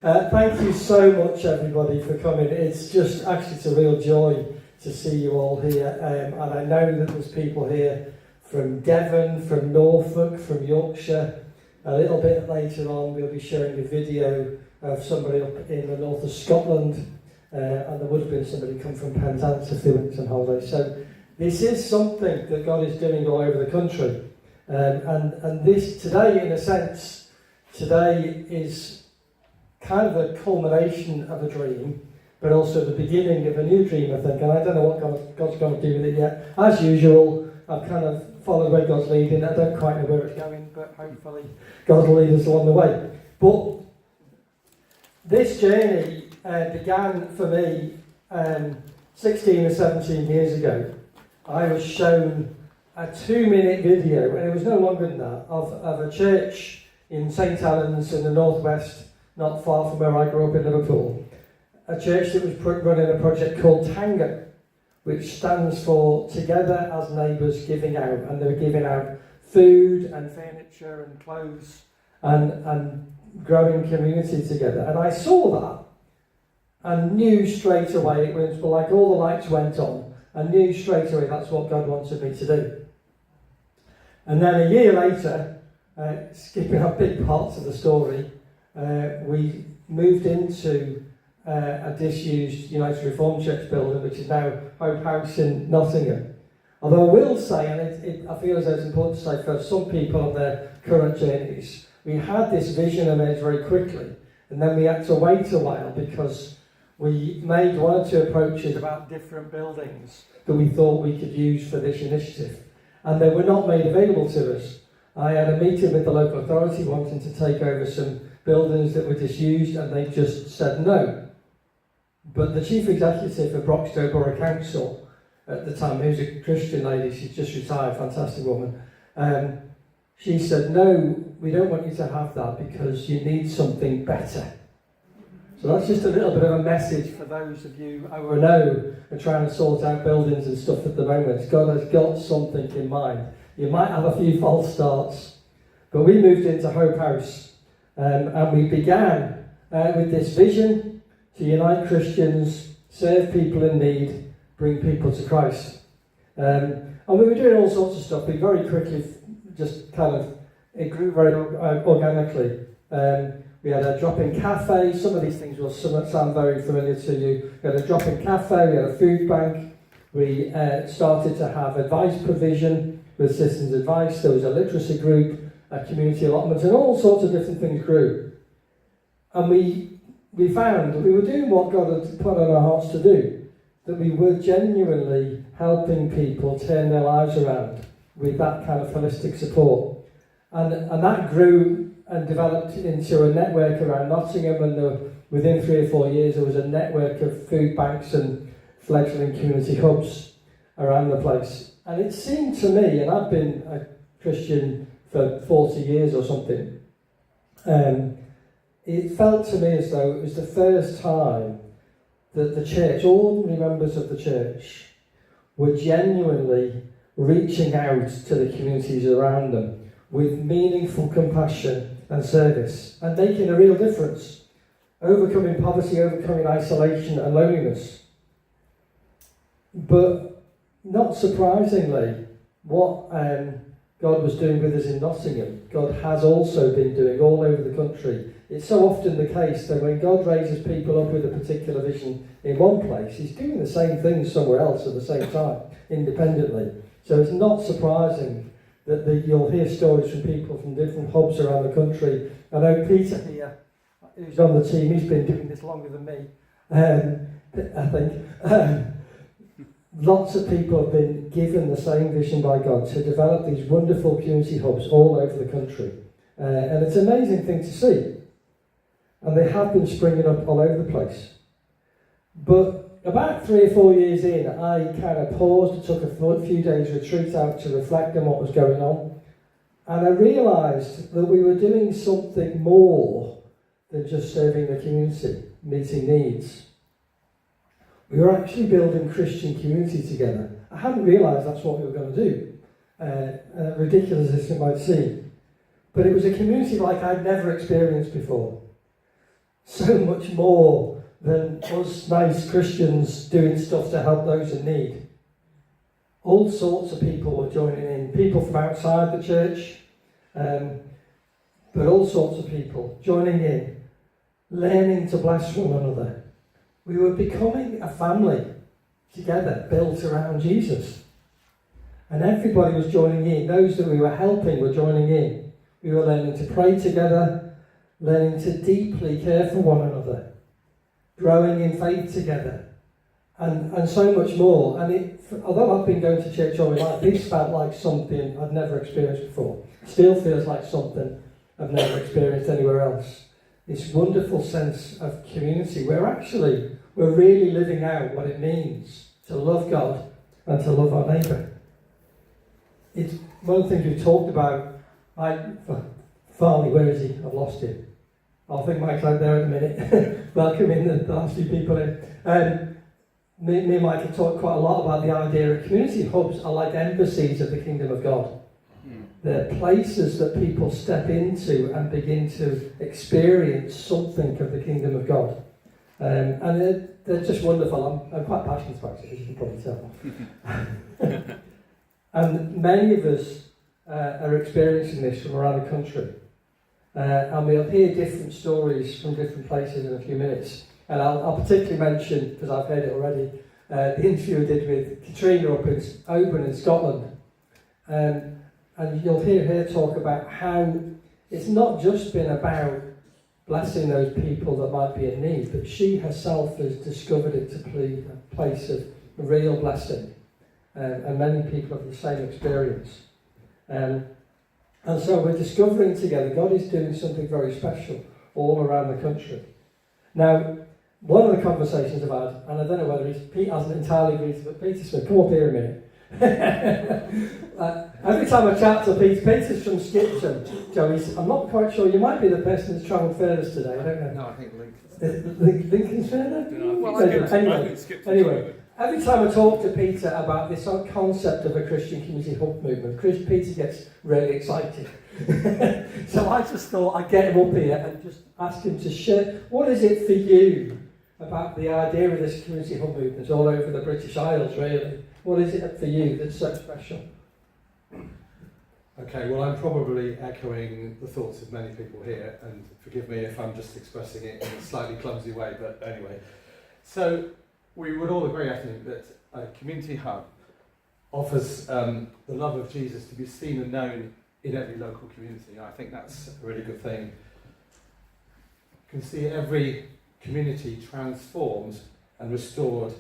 Thank you so much, everybody, for coming. It's a real joy to see you all here. And I know that there's people here from Devon, from Norfolk, from Yorkshire. A little bit later on, we'll be showing a video of somebody up in the north of Scotland. And there would have been somebody come from Penzance a few weeks on holiday. So this is something that God is doing all over the country. And this today, in a sense, today is kind of a culmination of a dream, but also the beginning of a new dream, I think. And I don't know what God's going to do with it yet. As usual, I've kind of followed where God's leading. I don't quite know where it's going, but hopefully God will lead us along the way. But this journey began for me 16 or 17 years ago. I was shown a 2-minute video, and it was no longer than that, of a church in St. Helens in the northwest, not far from where I grew up in Liverpool. A church that was running a project called Tango, which stands for Together as Neighbours Giving Out. And they were giving out food and furniture and clothes and growing community together. And I saw that and knew straight away, it was like all the lights went on, and knew straight away that's what God wanted me to do. And then a year later, skipping up big parts of the story, we moved into a disused United Reformed Church building, which is now Hope House in Nottingham. Although I will say, and I feel as though it's important to say for some people on their current journeys, we had this vision emerge very quickly, and then we had to wait a while because we made 1 or 2 approaches about different buildings that we thought we could use for this initiative, and they were not made available to us. I had a meeting with the local authority wanting to take over some buildings that were disused, and they just said no. But the chief executive of Broxtowe Borough Council at the time, who's a Christian lady, she's just retired, fantastic woman, she said, no, we don't want you to have that because you need something better. So that's just a little bit of a message for those of you who I know are trying to sort out buildings and stuff at the moment. God has got something in mind. You might have a few false starts, but we moved into Hope House. And we began with this vision to unite Christians, serve people in need, bring people to Christ. And we were doing all sorts of stuff. We very quickly it grew very organically. We had a drop-in cafe. Some of these things will sound very familiar to you. We had a drop-in cafe, we had a food bank. We started to have advice provision with citizens' advice. There was a literacy group, a community allotment, and all sorts of different things grew. And we found that we were doing what God had put on our hearts to do, that we were genuinely helping people turn their lives around with that kind of holistic support. And that grew and developed into a network around Nottingham, and within 3 or 4 years there was a network of food banks and fledgling community hubs around the place. And it seemed to me, and I've been a Christian for 40 years or something, it felt to me as though it was the first time that the church, ordinary members of the church, were genuinely reaching out to the communities around them with meaningful compassion and service, and making a real difference, overcoming poverty, overcoming isolation and loneliness. But not surprisingly, what God was doing with us in Nottingham, God has also been doing all over the country. It's so often the case that when God raises people up with a particular vision in one place, he's doing the same things somewhere else at the same time, independently. So it's not surprising that you'll hear stories from people from different hubs around the country. I know Peter here, who's on the team, he's been doing this longer than me, I think. Lots of people have been given the same vision by God to develop these wonderful community hubs all over the country. And it's an amazing thing to see. And they have been springing up all over the place. But about 3 or 4 years in, I kind of paused and took a few days retreat out to reflect on what was going on. And I realised that we were doing something more than just serving the community, meeting needs. We were actually building Christian community together. I hadn't realised that's what we were going to do. Ridiculous as it might seem. But it was a community like I'd never experienced before. So much more than us nice Christians doing stuff to help those in need. All sorts of people were joining in. People from outside the church, but all sorts of people joining in, learning to bless one another. We were becoming a family together, built around Jesus. And everybody was joining in. Those that we were helping were joining in. We were learning to pray together, learning to deeply care for one another, growing in faith together, and so much more. And although I've been going to church all my life, this felt like something I'd never experienced before. Still feels like something I've never experienced anywhere else. This wonderful sense of community where actually we're really living out what it means to love God and to love our neighbour. It's one of the things we've talked about. Farley, where is he? I've lost him. I think Mike's out there in a minute. Welcoming the last few people in. Me and Mike have talked quite a lot about the idea of community hubs are like embassies of the kingdom of God. They're places that people step into and begin to experience something of the kingdom of God. And they're just wonderful. I'm quite passionate about it, as you can probably tell. And many of us are experiencing this from around the country. And we'll hear different stories from different places in a few minutes. And I'll particularly mention, because I've heard it already, the interview I did with Katrina up in Oban in Scotland. And you'll hear her talk about how it's not just been about blessing those people that might be in need, but she herself has discovered it to be a place of real blessing. And many people have the same experience. And so we're discovering together, God is doing something very special all around the country. Now, one of the conversations I've had, and I don't know whether Pete hasn't entirely agreed, but Peter Smith, come up here a minute. Every time I chat to Peter's from Skipton, Joe, I'm not quite sure, you might be the person who's travelled furthest today, I don't know. No, I think Lincoln. Lincoln's further? No, I think anyway, every time I talk to Peter about this concept of a Christian community hub movement, Peter gets really excited. So I just thought I'd get him up here and just ask him to share, what is it for you about the idea of this community hub movement all over the British Isles, really? What is it for you that's so special? Okay, well, I'm probably echoing the thoughts of many people here, and forgive me if I'm just expressing it in a slightly clumsy way, but anyway. So, we would all agree, I think, that a community hub offers the love of Jesus to be seen and known in every local community. I think that's a really good thing. You can see every community transformed and restored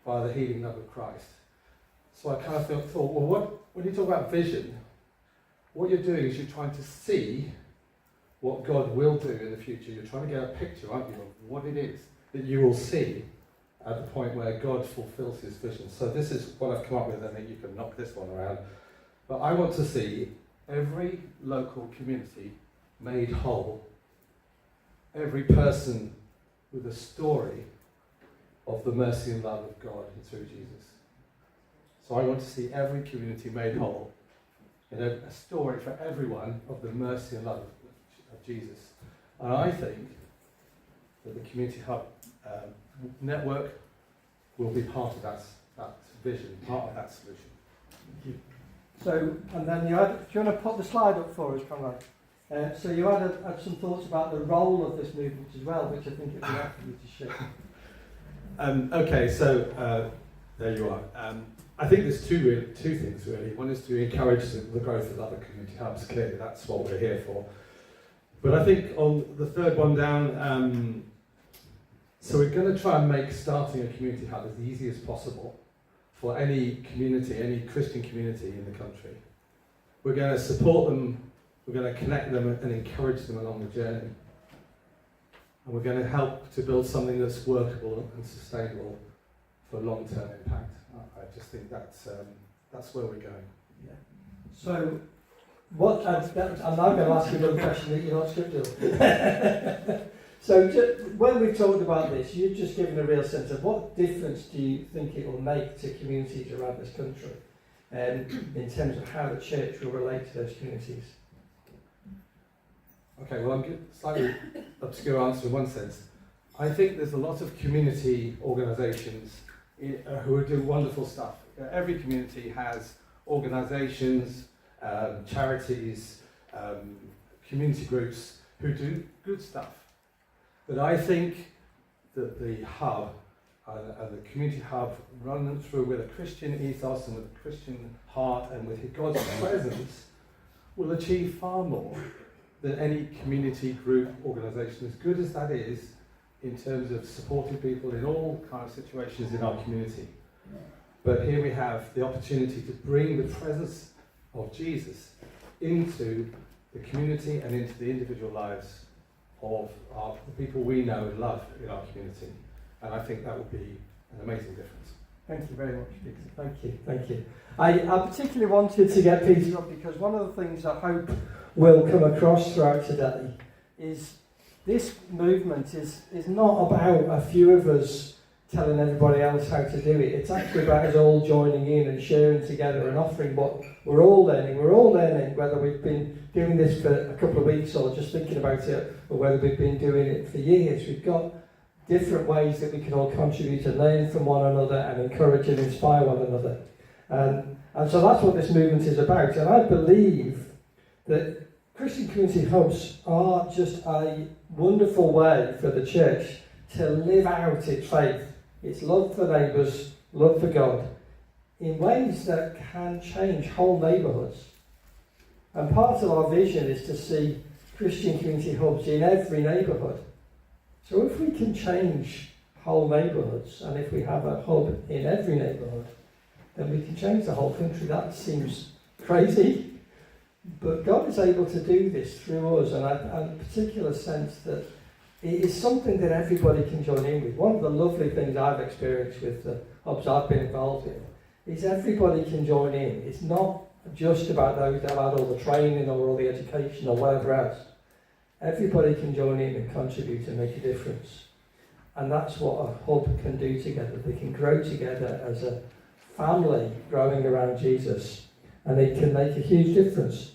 by the healing love of Christ. So I kind of thought, well, when you talk about vision, what you're doing is you're trying to see what God will do in the future. You're trying to get a picture, aren't you, of what it is that you will see at the point where God fulfills his vision. So this is what I've come up with. I think you can knock this one around. But I want to see every local community made whole. Every person with a story of the mercy and love of God through Jesus. So I want to see every community made whole. A story for everyone of the mercy and love of Jesus. And I think that the Community Hub network will be part of that vision, part of that solution. Thank you. So, and then you had, do you want to put the slide up for us, Conrad? So you had some thoughts about the role of this movement as well, which I think it would be helpful for you to share. Okay, so there you are. I think there's two things really. One is to encourage the growth of other community hubs. Clearly, that's what we're here for. But I think on the third one down, so we're going to try and make starting a community hub as easy as possible for any community, any Christian community in the country. We're going to support them, we're going to connect them and encourage them along the journey. And we're going to help to build something that's workable and sustainable for long-term impact. I just think that's where we're going. Yeah. So, what I'm now going to ask you another question that you're not scripted. So, when we've talked about this, you've just given a real sense of what difference do you think it will make to communities around this country, in terms of how the church will relate to those communities. Okay, well, slightly obscure answer in one sense. I think there's a lot of community organisations who are doing wonderful stuff. Every community has organisations, charities, community groups who do good stuff. But I think that the hub and the community hub run through with a Christian ethos and with a Christian heart and with God's presence will achieve far more than any community group organisation, as good as that is, in terms of supporting people in all kinds of situations in our community. But here we have the opportunity to bring the presence of Jesus into the community and into the individual lives of the people we know and love in our community. And I think that would be an amazing difference. Thank you very much, Peter. Thank you. I particularly wanted to get Peter up because one of the things I hope will come across throughout today is this movement is not about a few of us telling everybody else how to do it. It's actually about us all joining in and sharing together and offering what we're all learning. We're all learning, whether we've been doing this for a couple of weeks or just thinking about it, or whether we've been doing it for years. We've got different ways that we can all contribute and learn from one another and encourage and inspire one another. And so that's what this movement is about. And I believe that Christian community hubs are just a wonderful way for the church to live out its faith, its love for neighbours, love for God, in ways that can change whole neighbourhoods. And part of our vision is to see Christian community hubs in every neighbourhood. So if we can change whole neighbourhoods, and if we have a hub in every neighbourhood, then we can change the whole country. That seems crazy, but God is able to do this through us, and a particular sense that it is something that everybody can join in with. One of the lovely things I've experienced with the hubs I've been involved in is everybody can join in. It's not just about those that have had all the training or all the education or whatever else. Everybody can join in and contribute and make a difference. And that's what a hub can do together. They can grow together as a family growing around Jesus, and it can make a huge difference.